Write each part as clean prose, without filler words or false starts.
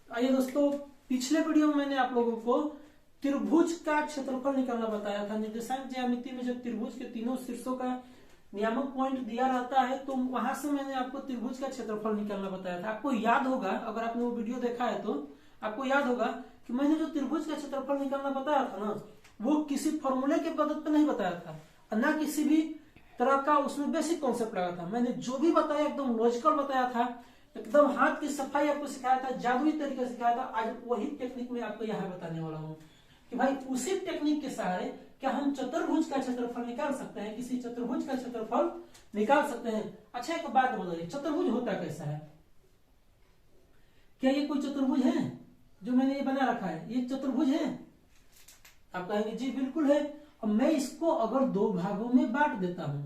आइए दोस्तों, पिछले वीडियो में मैंने आप लोगों को त्रिभुज का क्षेत्रफल निकालना बताया था। निर्देशांक ज्यामिति में जब त्रिभुज के तीनों शीर्षों का नियामक पॉइंट दिया रहता है तो वहां से मैंने आपको त्रिभुज का क्षेत्रफल निकालना बताया था। आपको याद होगा, अगर आपने वो वीडियो देखा है तो आपको याद होगा कि मैंने जो त्रिभुज का क्षेत्रफल निकालना बताया था ना, वो किसी फॉर्मूले के मदद पे नहीं बताया था और ना किसी भी तरह का उसमें बेसिक कॉन्सेप्ट लगा था। मैंने जो भी बताया एकदम लॉजिकल बताया था, एकदम हाथ की सफाई आपको सिखाया था, जादुई तरीके से सिखाया था। आज वही टेक्निक में आपको यहाँ बताने वाला हूँ कि भाई उसी टेक्निक के सहारे क्या हम चतुर्भुज का क्षेत्रफल निकाल सकते हैं, किसी चतुर्भुज का क्षेत्रफल निकाल सकते हैं। अच्छा एक बात बताइए, चतुर्भुज होता कैसा है? क्या ये कोई चतुर्भुज है जो मैंने ये बना रखा है? ये चतुर्भुज है? आप कहेंगे जी बिल्कुल है। अब मैं इसको अगर दो भागों में बांट देता हूं,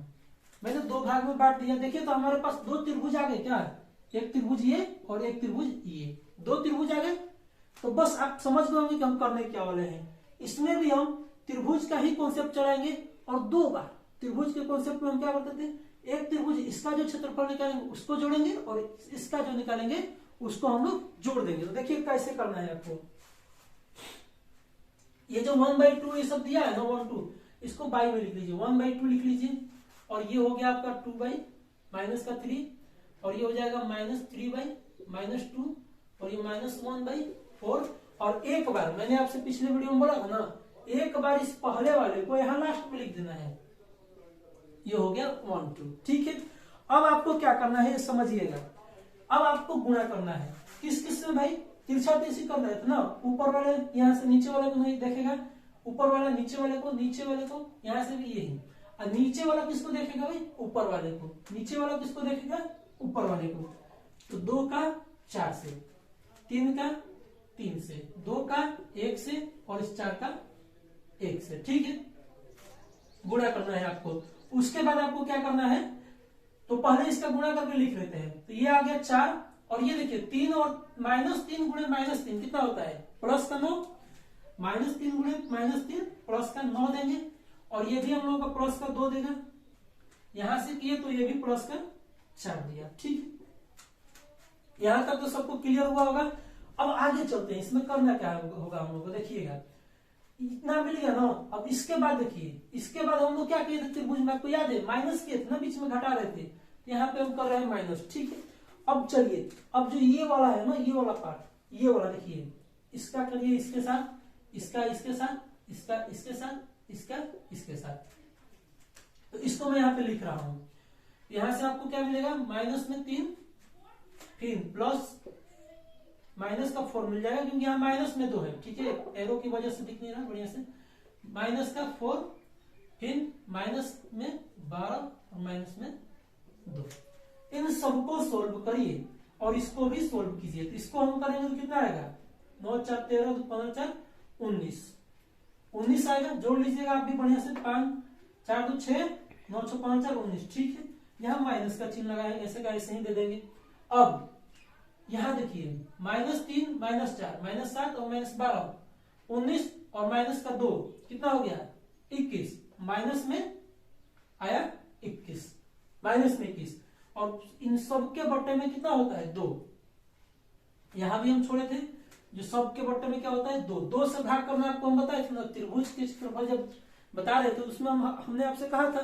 मैंने दो भाग में बांट दिया, देखिए तो हमारे पास दो त्रिभुज आ गए। क्या? एक त्रिभुज ये और एक त्रिभुज ये, दो त्रिभुज आ गए। तो बस आप समझ गए होंगे कि हम करने क्या वाले हैं। इसमें भी हम त्रिभुज का ही कॉन्सेप्ट चलाएंगे और दो बार त्रिभुज के कॉन्सेप्ट में हम क्या करते थे, एक त्रिभुज इसका जो क्षेत्रफल निकालेंगे उसको जोड़ेंगे और इसका जो निकालेंगे उसको हम लोग जोड़ देंगे। तो देखिए कैसे करना है आपको। ये जो 1/2 ये सब दिया है ना, 1/2, इसको बाई में लिख लीजिए, 1/2 लिख लीजिए। और ये हो गया आपका 2/-3 और ये हो जाएगा -3/-2 और ये -1/4। और एक बार मैंने आपसे पिछले वीडियो में बोला था ना, एक बार इस पहले वाले को यहाँ लास्ट में लिख देना है। ये हो गया 1, 2। ठीक है, अब आपको क्या करना है ये समझिएगा। अब आपको गुणा करना है किस किस में भाई? तिरछा तिरछी कर रहे थे ना, ऊपर वाले यहाँ से नीचे वाले को नहीं देखेगा, ऊपर वाला नीचे वाले को, नीचे वाले को, यहाँ से भी यही। और नीचे वाला किसको देखेगा भाई? ऊपर वाले को। नीचे वाला किसको देखेगा? ऊपर वाले को। तो 2 का 4 से, 3 का 3 से, 2 का 1 से और इस 4 का 1 से। ठीक है, गुणा करना है आपको। उसके बाद आपको क्या करना है, तो पहले इसका गुणा करके लिख लेते हैं। तो ये आ गया 4 और ये देखिए 3 और -3 गुणे -3 कितना होता है? प्लस का 9। -3 गुणे -3 प्लस का 9 देंगे और ये भी हम लोगों का प्लस का 2 देगा। यहां से किए तो ये भी प्लस का 4 दिया। ठीक है, यहां तक तो सबको क्लियर हुआ होगा। अब आगे चलते हैं, इसमें करना क्या होगा हम लोग को, देखिएगा इतना मिल गया ना। अब इसके बाद देखिए, इसके बाद हम लोग क्या किए थे त्रिभुज में, आपको याद है माइनस किए थे ना, बीच में घटा रहे थे, यहाँ पे हम कर रहे हैं माइनस। ठीक है, अब चलिए, अब जो ये वाला है ना, ये वाला पार्ट, ये वाला देखिए, इसका करिए इसके साथ, इसका इसके साथ, इसका इसके साथ, इसका इसके साथ। तो इसको मैं यहाँ पे लिख रहा हूं। यहां से आपको क्या मिलेगा? माइनस में 3, फिर प्लस माइनस का 4 मिल जाएगा क्योंकि यहाँ माइनस में 2 है। ठीक है, एरो की वजह से दिख नहीं रहा बढ़िया से। माइनस का 4, फिर माइनस में 12 और माइनस में 2। इन सबको सोल्व करिए और इसको भी सोल्व कीजिए। तो इसको हम करेंगे तो कितना आएगा? 9 4 13, 15 4 19, 19 आएगा। जोड़ लीजिएगा आप भी बढ़िया से। 5 4 2 6, 9 6 5 4 19। ठीक है, यहाँ माइनस का चिन्ह लगाए, ऐसे का ऐसे ही दे देंगे। अब यहां देखिए -3 -4 -7 और -12, 19 और माइनस का 2 कितना हो गया? 21। माइनस में आया 21, माइनस में 21 और इन सब के बट्टे में कितना होता है? 2। यहां भी हम छोड़े थे, जो सब के बट्टे में क्या होता है? 2। 2 से भाग करना आपको हम बताए थे ना, त्रिभुज के क्षेत्रफल जब बता रहे थे उसमें हमने आपसे कहा था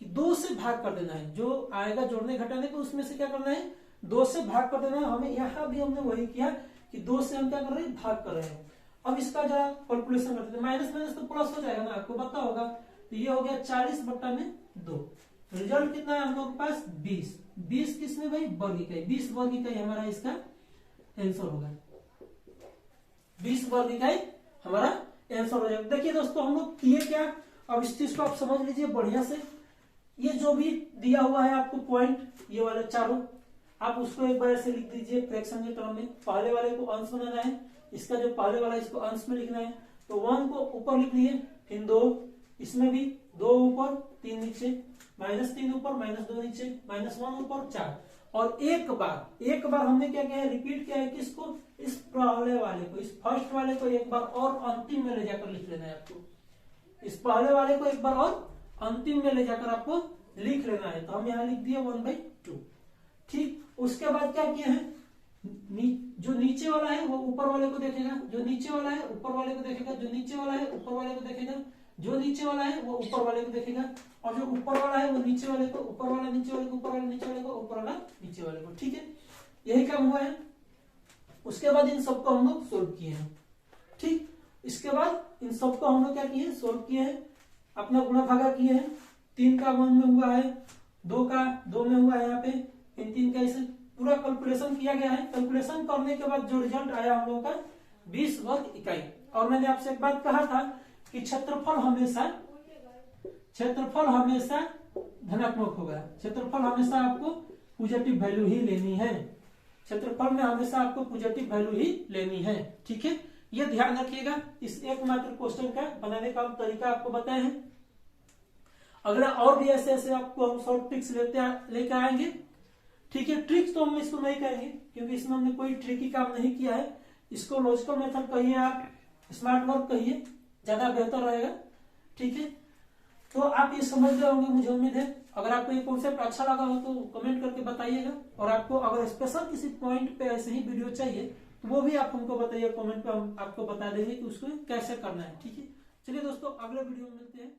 कि 2 से भाग कर देना है, जो आएगा जोड़ने घटाने को, उसमें से क्या करना है? 2 से भाग कर देना है हमें। यहाँ भी हमने वही किया कि 2 से हम क्या कर रहे हैं? भाग कर रहे हैं। अब इसका जरा कैलकुलेशन करते हैं। माइनस माइनस तो प्लस हो जाएगा ना, आपको पता होगा। तो ये हो गया 40/2। रिजल्ट कितना है हम लोग के पास? 20। 20 किसमें भाई? वर्ग इकाई। 20 वर्ग इकाई हमारा इसका आंसर होगा। 20 वर्ग इकाई हमारा आंसर हो जाएगा। देखिए दोस्तों, हम लोग किए क्या, अब इस चीज को आप समझ लीजिए बढ़िया से। ये जो भी दिया हुआ है आपको पॉइंट, ये वाले चारों, आप उसको एक बार ऐसे लिख दीजिए फ्रैक्शन के टर्म में। पहले वाले को अंश बनाना है, इसका जो पहले वाला है इसको अंश में लिखना है। तो 1 को ऊपर लिख लिए, फिर 2, इसमें भी 2 ऊपर 3 नीचे, -3 ऊपर -2 नीचे, -1 ऊपर 4। और एक बार हमने क्या किया है? रिपीट किया है किसको? इस पहले वाले को, इस फर्स्ट वाले को एक बार और अंतिम में ले जाकर लिख लेना है आपको। इस पहले वाले को एक बार और अंतिम में ले जाकर आपको लिख लेना है। तो हम यहाँ लिख दिए 1/2। ठीक, उसके बाद क्या किए हैं? जो नीचे वाला है वो ऊपर वाले को देखेगा, जो नीचे वाला है ऊपर वाले को देखेगा, जो नीचे वाला है ऊपर वाले को देखेगा, जो नीचे वाला है वो ऊपर वाले को देखेगा, और जो ऊपर वाला है वो नीचे वाले को, ऊपर वाला नीचे वाले को, ऊपर वाला नीचे वाले को, ऊपर वाला नीचे वाले को। ठीक है, यही काम हुआ है। उसके बाद इन सबको हम लोग सोल्व किए हैं। ठीक, इसके बाद इन सबको हम लोग क्या किए हैं, सोल्व किए हैं, अपना गुणा भागा किए हैं। 3 का 1 में हुआ है, 2 का 2 में हुआ है, यहाँ पे इन 3 का इसे पूरा कैलकुलेशन किया गया है। कैलकुलेशन करने के बाद जो रिजल्ट आया हम लोगों का 20 वर्ग इकाई। और मैंने आपसे एक बात कहा था कि क्षेत्रफल हमेशा धनात्मक होगा, क्षेत्रफल हमेशा आपको पॉजिटिव वैल्यू ही लेनी है, क्षेत्रफल में हमेशा आपको पॉजिटिव वैल्यू ही लेनी है। ठीक है, ये ध्यान रखिएगा। इस एकमात्र क्वेश्चन का बनाने का तरीका आपको बताए हैं। अगला और भी ऐसे ऐसे आपको हम शॉर्ट ट्रिक्स लेके आएंगे। ठीक है, ट्रिक्स तो हम इसको नहीं कहेंगे क्योंकि इसमें हमने कोई ट्रिकी काम नहीं किया है। इसको लॉजिकल मेथड कहिए, आप स्मार्ट वर्क कहिए, ज्यादा बेहतर रहेगा। ठीक है, तो आप ये समझ गए होंगे, मुझे उम्मीद है। अगर आपको ये कॉन्सेप्ट अच्छा लगा हो तो कमेंट करके बताइएगा, और आपको अगर स्पेशल किसी पॉइंट पे ऐसे ही वीडियो चाहिए तो वो भी आप हमको बताइए कमेंट पे, हम आपको बता देंगे कि उसको कैसे करना है। ठीक है, चलिए दोस्तों, अगले वीडियो में मिलते हैं।